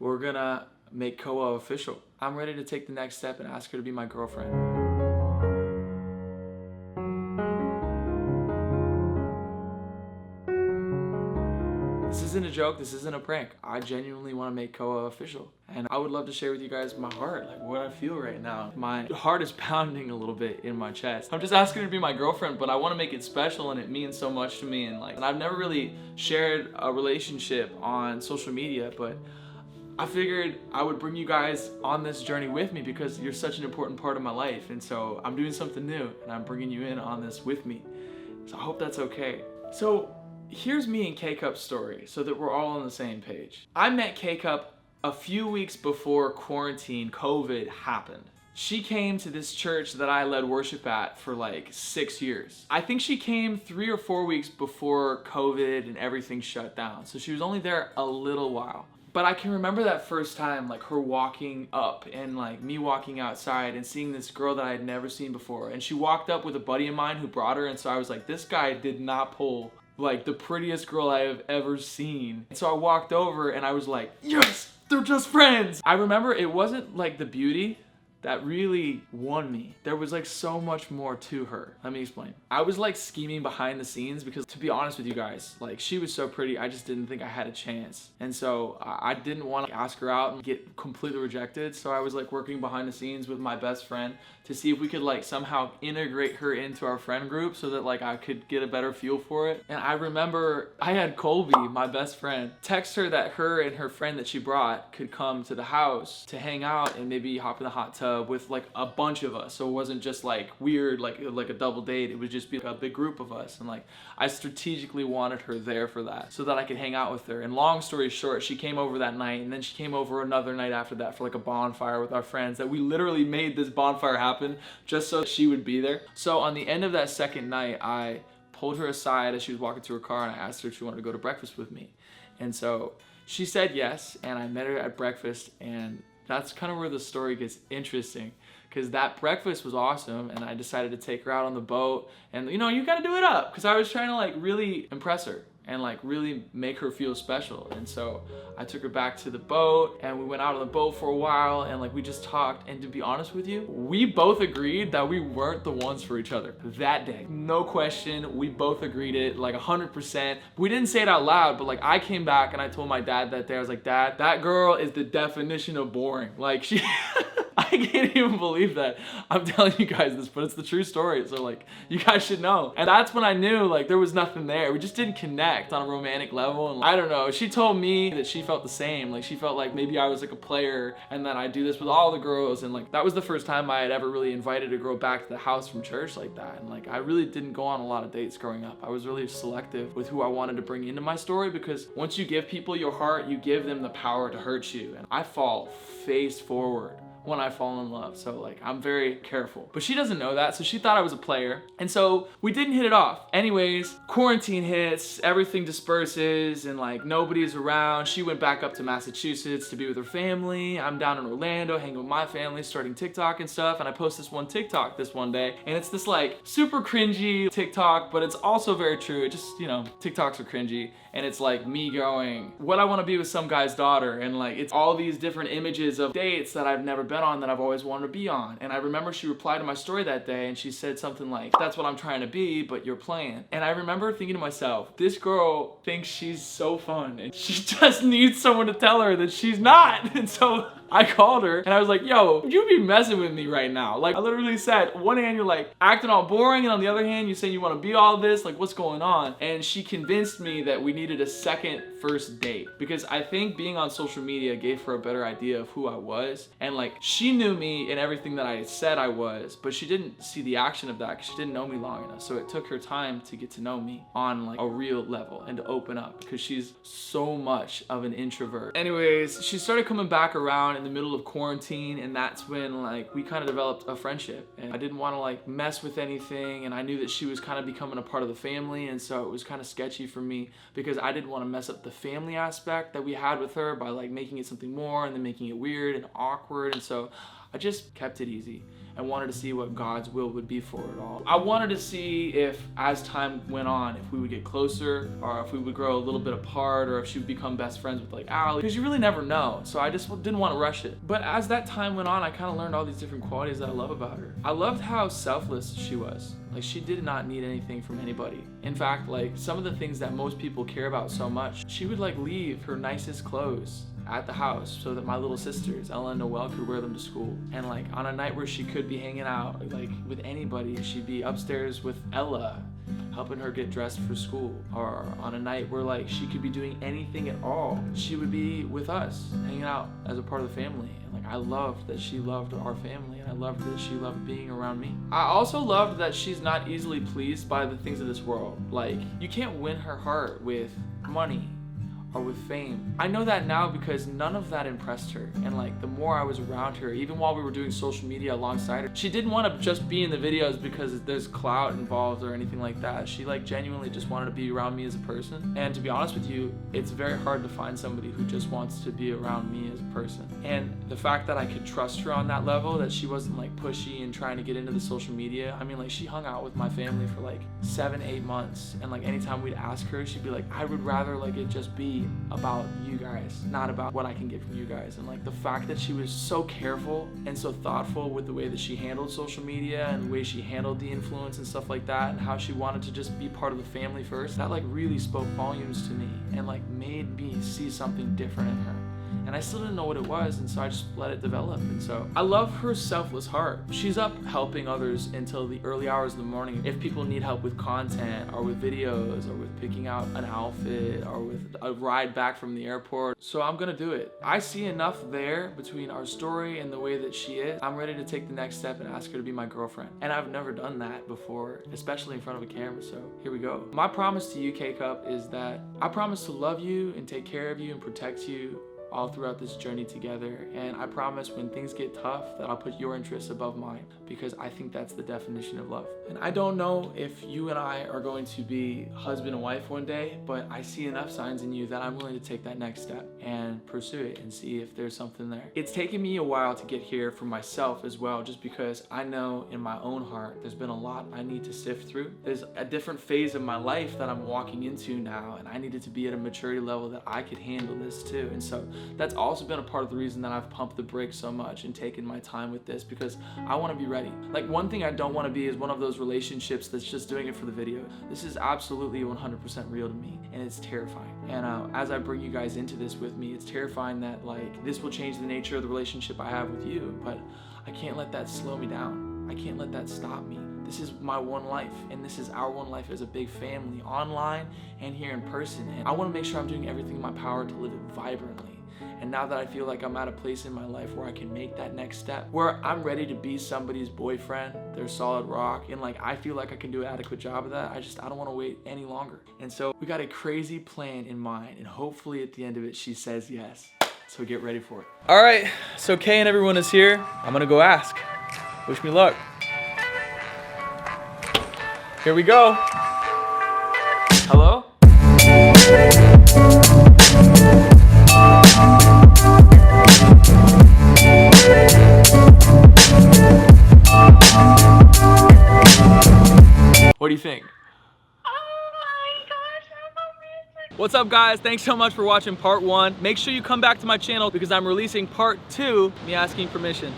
we're gonna make Koah official. I'm ready to take the next step and ask her to be my girlfriend. This isn't a joke, this isn't a prank. I genuinely want to make Koah official. And I would love to share with you guys my heart, like what I feel right now. My heart is pounding a little bit in my chest. I'm just asking her to be my girlfriend, but I want to make it special and it means so much to me. And I've never really shared a relationship on social media, but I figured I would bring you guys on this journey with me because you're such an important part of my life. And so I'm doing something new and I'm bringing you in on this with me. So I hope that's okay. So here's me and K-Cup's story so that we're all on the same page. I met K-Cup a few weeks before quarantine, COVID happened. She came to this church that I led worship at for like 6 years. I think she came 3 or 4 weeks before COVID and everything shut down. So she was only there a little while. But I can remember that first time, like her walking up and like me walking outside and seeing this girl that I had never seen before. And she walked up with a buddy of mine who brought her. And so I was like, this guy did not pull like the prettiest girl I have ever seen. And so I walked over and I was like, yes, they're just friends. I remember it wasn't like the beauty that really won me. There was like so much more to her. Let me explain. I was like scheming behind the scenes because, to be honest with you guys, like she was so pretty, I just didn't think I had a chance. And so I didn't want to ask her out and get completely rejected. So I was like working behind the scenes with my best friend to see if we could like somehow integrate her into our friend group so that like I could get a better feel for it. And I remember I had Colby, my best friend, text her that her and her friend that she brought could come to the house to hang out and maybe hop in the hot tub with like a bunch of us. So it wasn't just like weird, like a double date. It would just be like a big group of us. And like I strategically wanted her there for that so that I could hang out with her. And long story short, she came over that night and then she came over another night after that for like a bonfire with our friends that we literally made this bonfire happen just so she would be there. So on the end of that second night, I pulled her aside as she was walking to her car and I asked her if she wanted to go to breakfast with me. And so she said yes, and I met her at breakfast, and that's kind of where the story gets interesting because that breakfast was awesome and I decided to take her out on the boat and you gotta do it up because I was trying to like really impress her and like really make her feel special. And so I took her back to the boat and we went out on the boat for a while and like we just talked, and to be honest with you, we both agreed that we weren't the ones for each other that day. No question, we both agreed it like 100%. We didn't say it out loud, but like I came back and I told my dad that day, I was like, Dad, that girl is the definition of boring. Like she I can't even believe that I'm telling you guys this, but it's the true story. So like, you guys should know. And that's when I knew like there was nothing there. We just didn't connect on a romantic level. And I don't know, she told me that she felt the same. Like she felt like maybe I was like a player and that I do this with all the girls. And like, that was the first time I had ever really invited a girl back to the house from church like that. And like, I really didn't go on a lot of dates growing up. I was really selective with who I wanted to bring into my story because once you give people your heart, you give them the power to hurt you. And I fall face forward when I fall in love. So like, I'm very careful. But she doesn't know that, so she thought I was a player. And so we didn't hit it off. Anyways, quarantine hits, everything disperses, and like nobody's around. She went back up to Massachusetts to be with her family. I'm down in Orlando hanging with my family, starting TikTok and stuff. And I post this one TikTok this one day, and it's this like super cringy TikTok, but it's also very true. It just, TikToks are cringy. And it's like me going, what I want to be with some guy's daughter. And like, it's all these different images of dates that I've never been on that I've always wanted to be on. And I remember she replied to my story that day and she said something like, that's what I'm trying to be, but you're playing. And I remember thinking to myself, this girl thinks she's so fun and she just needs someone to tell her that she's not. And so I called her and I was like, yo, you be messing with me right now. Like I literally said, on one hand, you're like acting all boring, and on the other hand, you're saying you want to be all this, like what's going on? And she convinced me that we needed a second first date because I think being on social media gave her a better idea of who I was. And like, she knew me and everything that I said I was, but she didn't see the action of that because she didn't know me long enough. So it took her time to get to know me on like a real level and to open up because she's so much of an introvert. Anyways, she started coming back around in the middle of quarantine, and that's when like we kind of developed a friendship. And I didn't want to like mess with anything, and I knew that she was kind of becoming a part of the family, and so it was kind of sketchy for me because I didn't want to mess up the family aspect that we had with her by like making it something more and then making it weird and awkward. And so I just kept it easy and wanted to see what God's will would be for it all. I wanted to see if, as time went on, if we would get closer, or if we would grow a little bit apart, or if she would become best friends with like Allie, because you really never know. So I just didn't want to rush it. But as that time went on, I kind of learned all these different qualities that I love about her. I loved how selfless she was. Like, she did not need anything from anybody. In fact, like, some of the things that most people care about so much, she would like leave her nicest clothes at the house so that my little sisters, Ella and Noelle, could wear them to school. And like on a night where she could be hanging out like with anybody, she'd be upstairs with Ella, helping her get dressed for school. Or on a night where like she could be doing anything at all, she would be with us, hanging out as a part of the family. And like, I loved that she loved our family, and I loved that she loved being around me. I also loved that she's not easily pleased by the things of this world. Like, you can't win her heart with money or with fame. I know that now because none of that impressed her. And like, the more I was around her, even while we were doing social media alongside her, she didn't want to just be in the videos because there's clout involved or anything like that. She like genuinely just wanted to be around me as a person. And to be honest with you, it's very hard to find somebody who just wants to be around me as a person. And the fact that I could trust her on that level, that she wasn't like pushy and trying to get into the social media. I mean, like, she hung out with my family for like 7-8 months, and like anytime we'd ask her, she'd be like, I would rather like it just be about you guys, not about what I can get from you guys. And like, the fact that she was so careful and so thoughtful with the way that she handled social media and the way she handled the influence and stuff like that, and how she wanted to just be part of the family first, that like really spoke volumes to me and like made me see something different in her. And I still didn't know what it was, and so I just let it develop. And so I love her selfless heart. She's up helping others until the early hours of the morning. If people need help with content or with videos or with picking out an outfit or with a ride back from the airport, so I'm gonna do it. I see enough there between our story and the way that she is. I'm ready to take the next step and ask her to be my girlfriend. And I've never done that before, especially in front of a camera, so here we go. My promise to you, K-Cup, is that I promise to love you and take care of you and protect you all throughout this journey together. And I promise when things get tough that I'll put your interests above mine, because I think that's the definition of love. And I don't know if you and I are going to be husband and wife one day, but I see enough signs in you that I'm willing to take that next step and pursue it and see if there's something there. It's taken me a while to get here for myself as well, just because I know in my own heart there's been a lot I need to sift through. There's a different phase of my life that I'm walking into now, and I needed to be at a maturity level that I could handle this too. And so that's also been a part of the reason that I've pumped the brakes so much and taken my time with this, because I want to be ready. Like, one thing I don't want to be is one of those relationships that's just doing it for the video. This is absolutely 100% real to me, and it's terrifying. And as I bring you guys into this with me, it's terrifying that like this will change the nature of the relationship I have with you, but I can't let that slow me down. I can't let that stop me. This is my one life, and this is our one life as a big family, online and here in person. And I want to make sure I'm doing everything in my power to live it vibrantly. And now that I feel like I'm at a place in my life where I can make that next step, where I'm ready to be somebody's boyfriend, their solid rock, and like I feel like I can do an adequate job of that, I don't want to wait any longer. And so we got a crazy plan in mind, and hopefully at the end of it she says yes. So get ready for it. All right, so Kay and everyone is here. I'm gonna go ask. Wish me luck. Here we go. Hello? What do you think? Oh my gosh, that's amazing. What's up, guys? Thanks so much for watching part 1. Make sure you come back to my channel because I'm releasing part 2, me asking permission.